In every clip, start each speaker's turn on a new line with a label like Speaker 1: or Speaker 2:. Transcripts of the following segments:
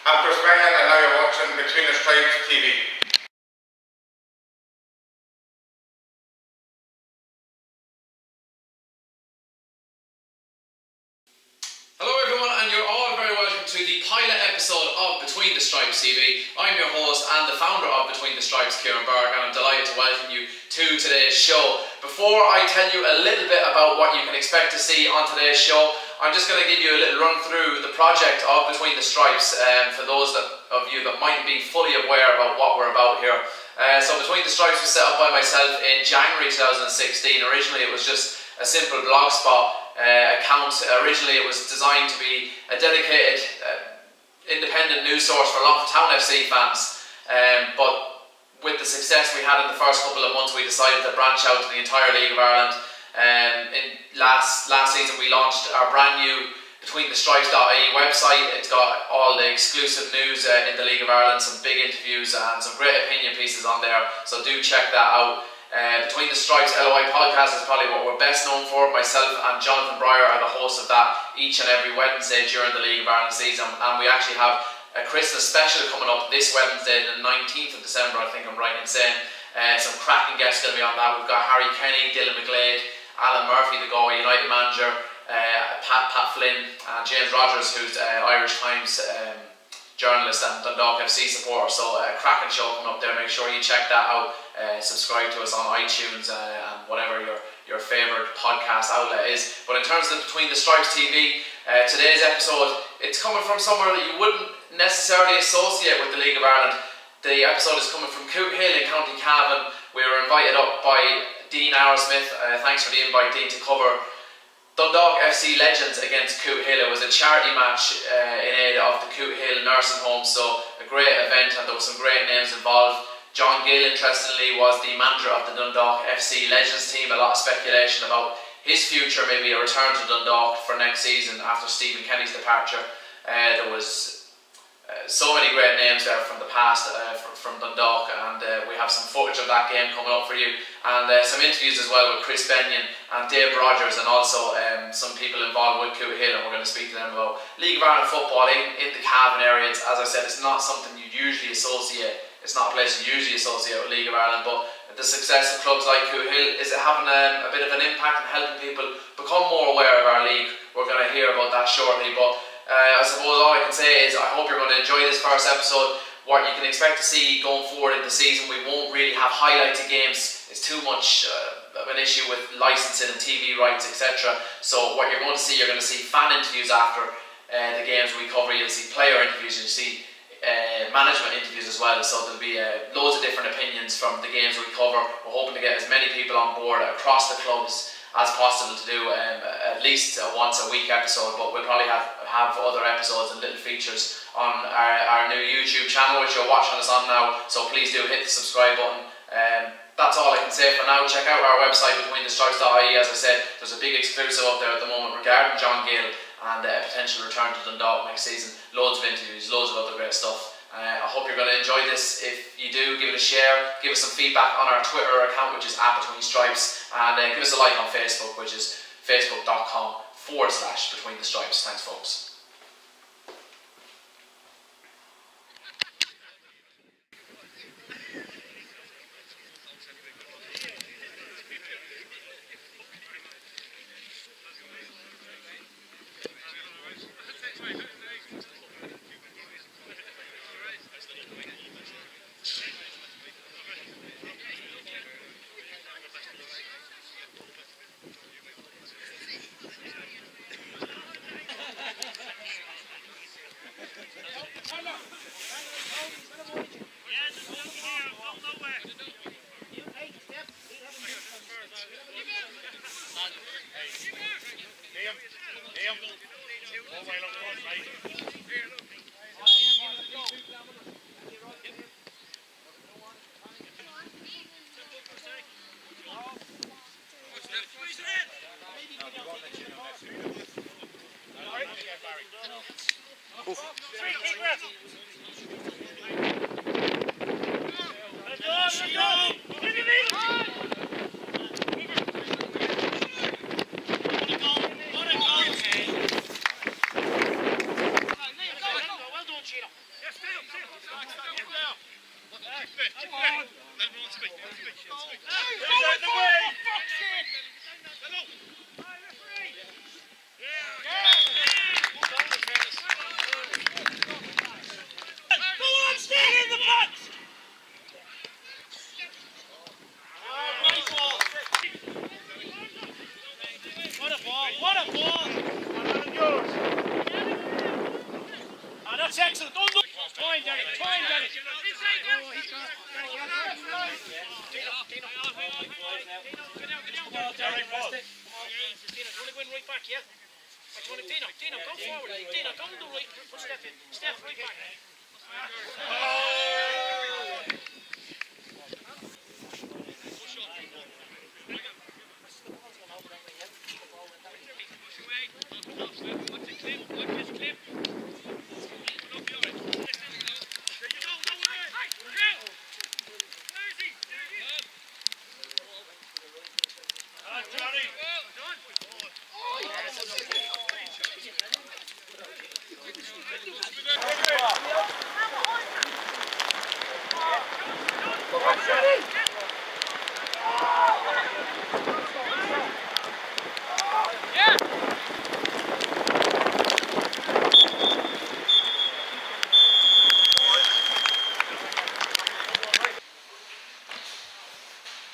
Speaker 1: I'm Chris Bennion and now you're watching Between the Stripes TV.
Speaker 2: Hello everyone, and you're all very welcome to the pilot episode of Between the Stripes TV. I'm your host and the founder of Between the Stripes, Kieran Berg, and I'm delighted to welcome you to today's show. Before I tell you a little bit about what you can expect to see on today's show, I'm just going to give you a little run through the project of Between the Stripes for those of you that mightn't be fully aware about what we're about here. So Between the Stripes was set up by myself in January 2016. Originally it was just a simple blogspot account. Originally it was designed to be a dedicated independent news source for Town FC fans, but with the success we had in the first couple of months, we decided to branch out to the entire League of Ireland. In last season we launched our brand new BetweenTheStripes.ie website. It's got all the exclusive news in the League of Ireland, some big interviews and some great opinion pieces on there, so do check that out. Between the Stripes LOI podcast is probably what we're best known for. Myself and Jonathan Breyer are the hosts of that each and every Wednesday during the League of Ireland season, and we actually have a Christmas special coming up this Wednesday, the 19th of December, I think I'm right in saying. Some cracking guests going to be on that. We've got Harry Kenny, Dylan McGlade, Alan Murphy, the Galway United manager, Pat Flynn, and James Rogers, who's Irish Times journalist and Dundalk FC supporter. So a cracking show coming up there. Make sure you check that out. Subscribe to us on iTunes and whatever your favourite podcast outlet is. But in terms of Between the Stripes TV, today's episode, it's coming from somewhere that you wouldn't necessarily associate with the League of Ireland. The episode is coming from Cootehill in County Cavan. We were invited up by Dean Arrowsmith. Thanks for the invite, Dean, to cover Dundalk FC Legends against Cootehill. It was a charity match in aid of the Cootehill nursing home, so a great event, and there were some great names involved. John Gill, interestingly, was the manager of the Dundalk FC Legends team. A lot of speculation about his future, maybe a return to Dundalk for next season after Stephen Kenny's departure. There was so many great names there from the past from Dundalk, and we have some footage of that game coming up for you, and some interviews as well with Chris Bennion and Dave Rogers, and also some people involved with Cootehill, and we're going to speak to them about League of Ireland football in the Cavan area. As I said, it's not something you usually associate. It's not a place you usually associate with League of Ireland, but the success of clubs like Cootehill is having a bit of an impact and helping people become more aware of our league. We're going to hear about that shortly, but I suppose all I can say is I hope you're going to enjoy this first episode. What you can expect to see going forward in the season, we won't really have highlights of games. It's too much of an issue with licensing and TV rights, etc. So what you're going to see fan interviews after the games we cover. You'll see player interviews, you'll see management interviews as well. So there'll be loads of different opinions from the games we cover. We're hoping to get as many people on board across the clubs as possible to do at least a once a week episode, but we'll probably have other episodes and little features on our new YouTube channel, which you're watching us on now, so please do hit the subscribe button. That's all I can say for now. Check out our website, BetweenTheStripes.ie. As I said, there's a big exclusive up there at the moment regarding John Gill and a potential return to Dundalk next season. Loads of interviews, loads of other great stuff. I hope you're going to enjoy this. If you do, give it a share, give us some feedback on our Twitter account, which is @BetweenStripes, and give us a like on Facebook, which is facebook.com/BetweenTheStripes. Thanks, folks.
Speaker 3: What a ball! That's excellent. Oh, look. Time, Derek. Time, Derek. Oh, he's got right back, yeah? Dino, go forward. Dino, go on the right. Put Steph in. Steph, right back.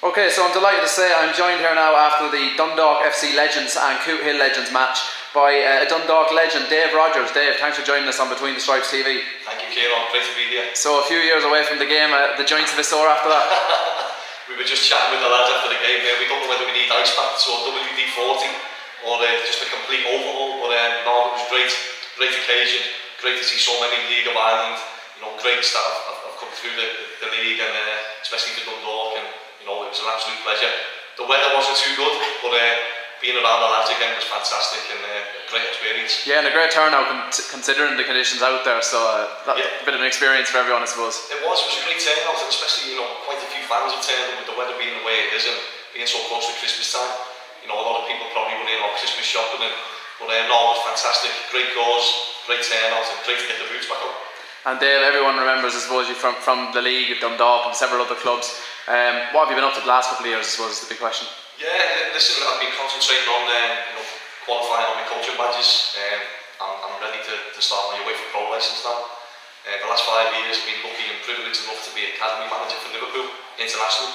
Speaker 2: Okay, so I'm delighted to say I'm joined here now after the Dundalk FC Legends and Cootehill Legends match by a Dundalk legend, Dave Rogers. Dave, thanks for joining us on Between the Stripes TV.
Speaker 4: Thank you, Kieran. Great to be here.
Speaker 2: So a few years away from the game, the joints a bit sore after that?
Speaker 4: We were just chatting with the lads after the game. We don't know whether we need ice packs or WD-40 or just a complete overhaul. But no, it was great occasion. Great to see so many League of Ireland, great staff have come through the league, and especially to Dundalk, and it was an absolute pleasure. The weather wasn't too good, but being around the lads again was fantastic, and a great experience. Yeah, and a great turnout considering the conditions out there, so that's a bit of an experience for everyone, I suppose. It was a great turnout, and especially quite a few fans have turned up with the weather being the way it is, and being so close to Christmas time. A lot of people probably went in on Christmas shopping, but no, it was fantastic. Great cause, great turnout, and great to get the roots back up.
Speaker 2: And Dave, everyone remembers, I suppose, you from the league at Dundalk and several other clubs. What have you been up to the last couple of years, I suppose, is the big question.
Speaker 4: Yeah, listen, I've been concentrating on qualifying on my coaching badges. I'm ready to start my way for pro licence now. The last 5 years I've been lucky and privileged enough to be academy manager for Liverpool International.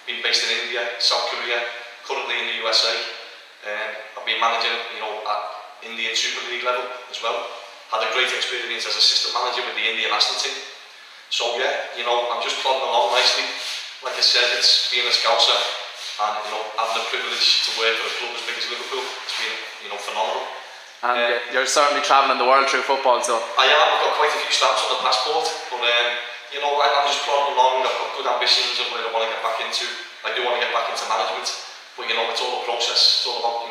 Speaker 4: Been based in India, South Korea, currently in the USA. I've been managing at Indian Super League level as well. Had a great experience as assistant manager with the Indian national team. So yeah, I'm just plodding along nicely. Like I said, it's being a Scouser and having the privilege to work for a club as big as Liverpool. It's been phenomenal.
Speaker 2: And you're certainly travelling the world through football, so.
Speaker 4: I am. I've got quite a few stamps on the passport, but I'm just plodding along. I've got good ambitions of where I want to get back into. I do want to get back into management, but it's all a process. It's all about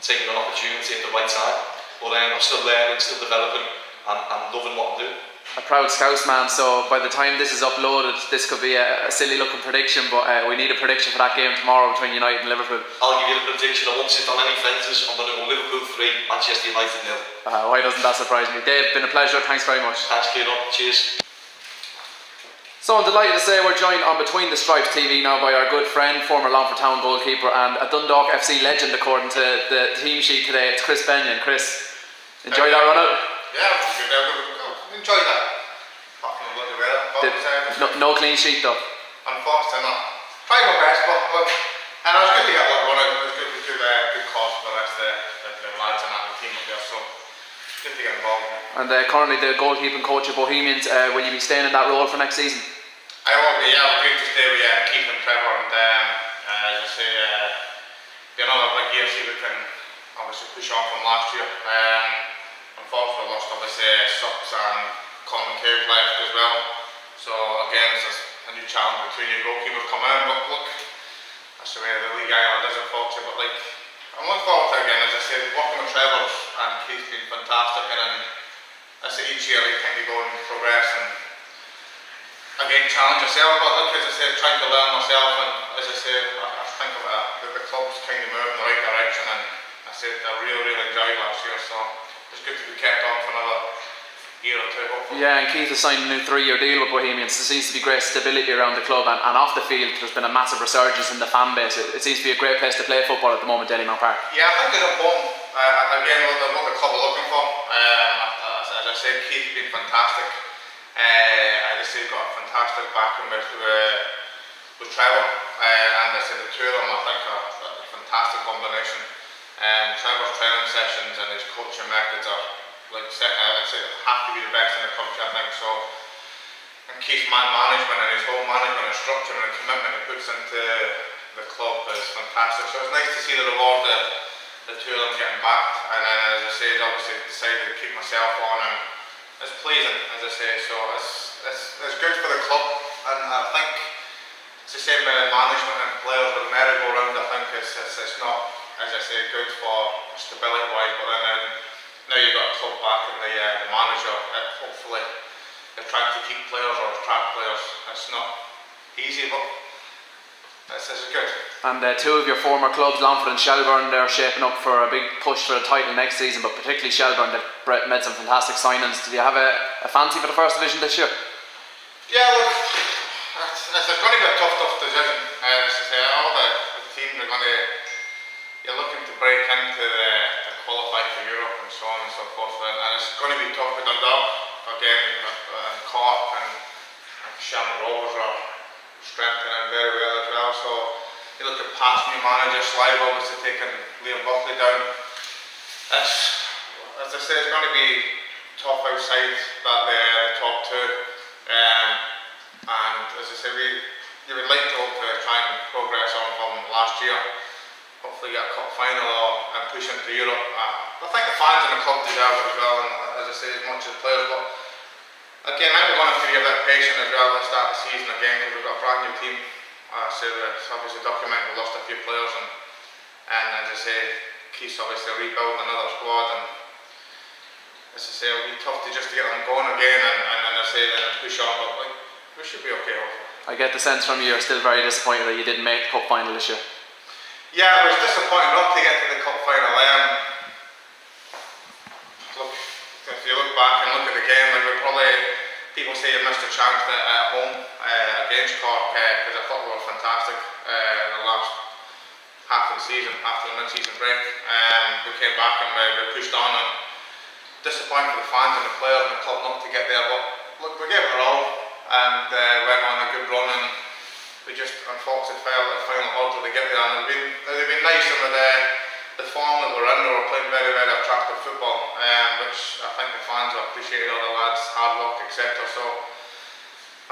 Speaker 4: taking an opportunity at the right time. But I'm still learning, still developing, and loving what I'm doing.
Speaker 2: A proud Scouse man, so by the time this is uploaded, this could be a silly looking prediction, but we need a prediction for that game tomorrow between United and Liverpool.
Speaker 4: I'll give you the prediction. I won't sit on any fences. I'm going to go Liverpool 3, Manchester United 0.
Speaker 2: Why doesn't that surprise me? Dave, been a pleasure. Thanks very much.
Speaker 4: Thanks, Kieran. Cheers.
Speaker 2: So I'm delighted to say we're joined on Between the Stripes TV now by our good friend, former Longford Town goalkeeper and a Dundalk FC legend according to the team sheet today. It's Chris Bennion. Chris, enjoy that run out?
Speaker 1: Yeah, enjoyed that. Apart from the bloody weather.
Speaker 2: No clean sheet though?
Speaker 1: Unfortunately not. Tried my best, but and it was good to get one run out. It was good cause for the rest of the lads and the team up there, so good to get involved.
Speaker 2: And currently the goalkeeping coach of Bohemians, will you be staying in that role for next season?
Speaker 1: I will be, yeah. We're going to stay with Keith and Trevor, and as I say, another big year, see we can obviously push on from last year. Unfortunately lost obviously Sucks and County Cavan left as well. So again, it's a new challenge between your goalkeepers come in, but look, that's the way the League Ireland is, unfortunately. But I'm looking forward to it again. As I said, working with Trevor and Keith's been fantastic, and then I say each year you kind of go and progress and again challenge yourself. But look, as I said, trying to learn myself, and as I said, I think of the club's kind of moving in the right direction, and I said I really enjoyed last year, so it's good to be kept on for year or two, hopefully.
Speaker 2: Yeah, and Keith has signed a new 3-year deal with Bohemians. There seems to be great stability around the club, and off the field there's been a massive resurgence in the fan base. It seems to be a great place to play football at the moment, Dennymount Park.
Speaker 1: Yeah, I think it's important. Again, what the club are looking for. As I said, Keith's been fantastic. I just say he's got a fantastic background with Trevor, and I said the two of them I think are a fantastic combination. Trevor's training sessions and his coaching methods are like I'd say have to be the best in the country, I think. So, and Keith's management and his whole management and structure and the commitment he puts into the club is fantastic. So it's nice to see the reward the two of them getting back. And as I say, obviously decided to keep myself on, and it's pleasing, as I say. So it's good for the club, and I think it's the same with management and players with merry-go-round. I think it's not, as I say, good for stability wise, but then now you've got a club back and the manager, hopefully they're trying to keep players or attract players. It's not easy, but it's good.
Speaker 2: And two of your former clubs, Longford and Shelbourne, they're shaping up for a big push for the title next season, but particularly Shelbourne, they've made some fantastic signings. Do you have a fancy for the first division this year?
Speaker 1: Yeah, look, it's going to be a tough decision. As I say, all the teams are going to, you're looking to break into to qualify for Europe and so on and so forth, and it's going to be tough with Dundalk again, and Cork and Shamrock Rovers are strengthening very well as well. So you look at past new manager Slive obviously taking Liam Buckley down. As I say, it's going to be tough outside that the top two, and as I say, you would like to hope to try and progress on from last year. Hopefully get a cup final and push into Europe. I think the fans in the club deserve it as well, and as I say, as much as the players. But again, I think we're going to have to be a bit patient as well at the start of the season again, because we've got a brand new team. So it's obviously documented we lost a few players, and as I say, Keith's obviously rebuilding another squad, and as I say, it'll be tough to just get them going again, and I say then push on, but like, we should be okay hopefully.
Speaker 2: I get the sense from you you're still very disappointed that you didn't make the cup final this year.
Speaker 1: Yeah, it was disappointing not to get to the cup final. Look, if you look back and look at the game, like people say you missed a chance at home against Cork, because I thought we were fantastic in the last half of the season, after the mid-season break. We came back and we pushed on, and disappointed for the fans and the players and the club not to get there. But look, we gave it our all and went on a good run, and we just unfortunately failed at the final hurdle to get there. And it would have been nice in the form that we're in. We were playing very, very attractive football, which I think the fans will appreciate, all the lads' hard work, etc. So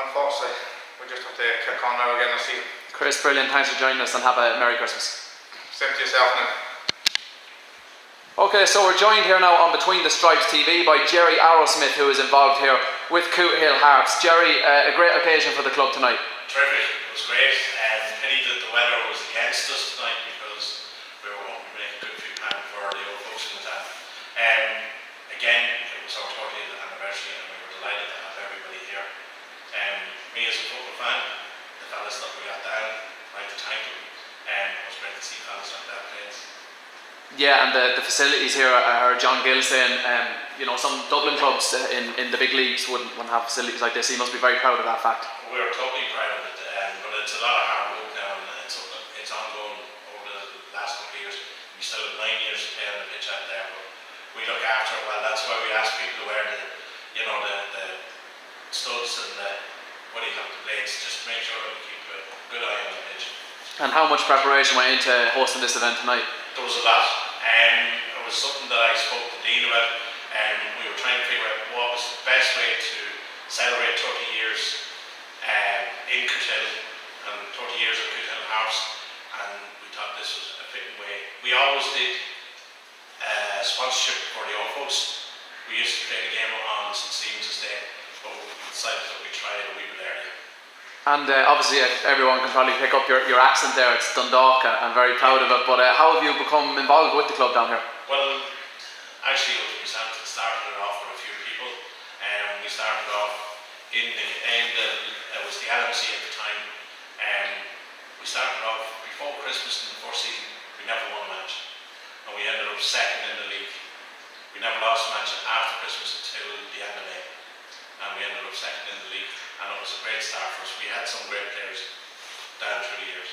Speaker 1: unfortunately, we just have to kick on now again this season.
Speaker 2: Chris, brilliant. Thanks for joining us, and have a Merry Christmas.
Speaker 1: Same to yourself now.
Speaker 2: Okay, so we're joined here now on Between the Stripes TV by Gerry Arrowsmith, who is involved here with Cootehill Harps. Gerry, a great occasion for the club tonight.
Speaker 5: Terrific, it was great. Pity that the weather was against us tonight, because we were hoping to make a good few pounds for the old folks in the town. Again, it was our 40th anniversary, and we were delighted to have everybody here. Me as a football fan, the fellas that we got down, like to thank them. It was great to see fellas like that playing.
Speaker 2: Yeah, and the facilities here, I heard John Gill saying, you know, some Dublin clubs in the big leagues wouldn't have facilities like this. He must be very proud of that fact.
Speaker 5: We're totally proud of it, but it's a lot of hard work now, and it's ongoing over the last couple of years. We still have 9 years to play on the pitch out there, but we look after it well. That's why we ask people to wear the studs and what do you have, the blades, just to make sure that we keep a good eye on the pitch.
Speaker 2: And how much preparation went into hosting this event tonight?
Speaker 5: There was a lot. It was something that I spoke to Dean about, and we were trying to figure out what was the best way to celebrate 30 years in Cootehill and 30 years of Cootehill Harps, and we thought this was a fitting way. We always did sponsorship for the old folks. We used to play the game on St. Stephen's Estate, but we decided that we'd try it a wee bit earlier.
Speaker 2: And obviously everyone can probably pick up your accent there. It's Dundalk, I'm very proud of it, but how have you become involved with the club down here?
Speaker 5: Well, actually we started it off with a few people, and we started off it was the LMC at the time, and we started off before Christmas in the first season. We never won a match, and we ended up second in the league, We never lost a match after Christmas until the end of May, and we ended up second in the league, and it was a great start for us. We had some great players down through the years.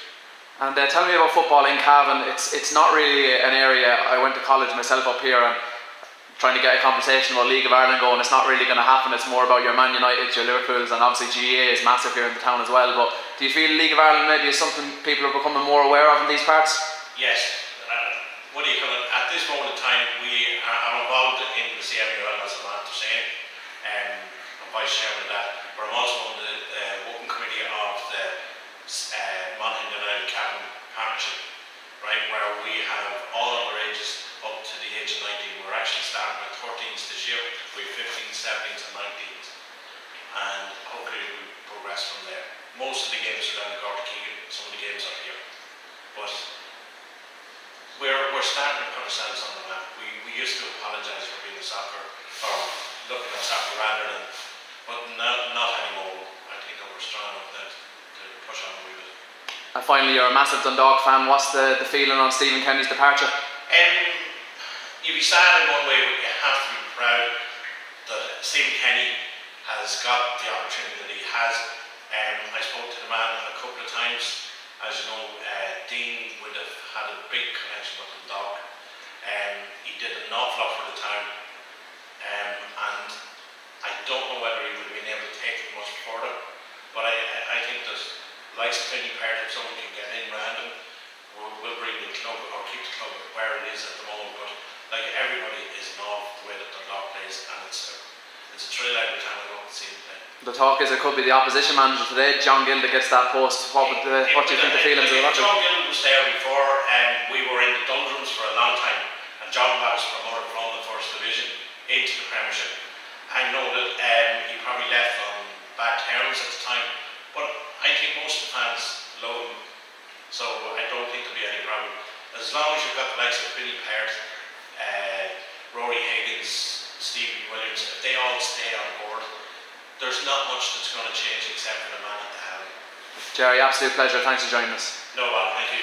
Speaker 2: And tell me about football in Cavan. It's not really an area. I went to college myself up here and trying to get a conversation about League of Ireland going. It's not really going to happen. It's more about your Man United, your Liverpools, and obviously GAA is massive here in the town as well. But do you feel League of Ireland maybe is something people are becoming more aware of in these parts?
Speaker 5: Yes. What do you call it? At this moment in time, I'm involved in the CMUL, as I'm after saying. I'm vice chairman of that. But I'm also on the open committee of the Monaghan United Cavan partnership, right, where we have all of our ages up to the age of 19. We're actually starting with 13s this year. We have 15s, 17s and 19s, and hopefully we progress from there. Most of the games are down in County Cavan, some of the games are here, but we're starting to put ourselves on the map. We used to apologise for being a soccer, or looking at soccer rather than, but not anymore. I think that we're strong enough to push on a wee bit.
Speaker 2: And finally, you're a massive Dundalk fan. What's the feeling on Stephen Kenny's departure?
Speaker 5: You'd be sad in one way, but you have to be proud that Stephen Kenny has got the opportunity that he has. I spoke to the man a couple of times. As you know, Dean would have had a big connection with Dundalk. He did an awful lot for the town, and I don't know whether he would have been able to take it much further, but I think that likes of Penny Part, if someone can get in random, will bring the club or keep the club where it is at the moment. But like, everybody is in awe of the way that Dundalk plays, and it's a thrill every time I go and see him play.
Speaker 2: The talk is it could be the opposition manager today, John Gill, that gets that post. What do you think the feelings of that?
Speaker 5: John Gill was there before, and we were in the doldrums for a long time, and John was promoted from the first division into the Premiership. I know that he probably left on bad terms at the time, but I think most of the fans love him, so I don't think there'll be any problem. As long as you've got the likes of Billy Part, Rory Higgins, Stephen Williams, if they all stay on board, there's not much that's going to change except for the man at the helm.
Speaker 2: Gerry, absolute pleasure. Thanks for joining us.
Speaker 5: No, thank you.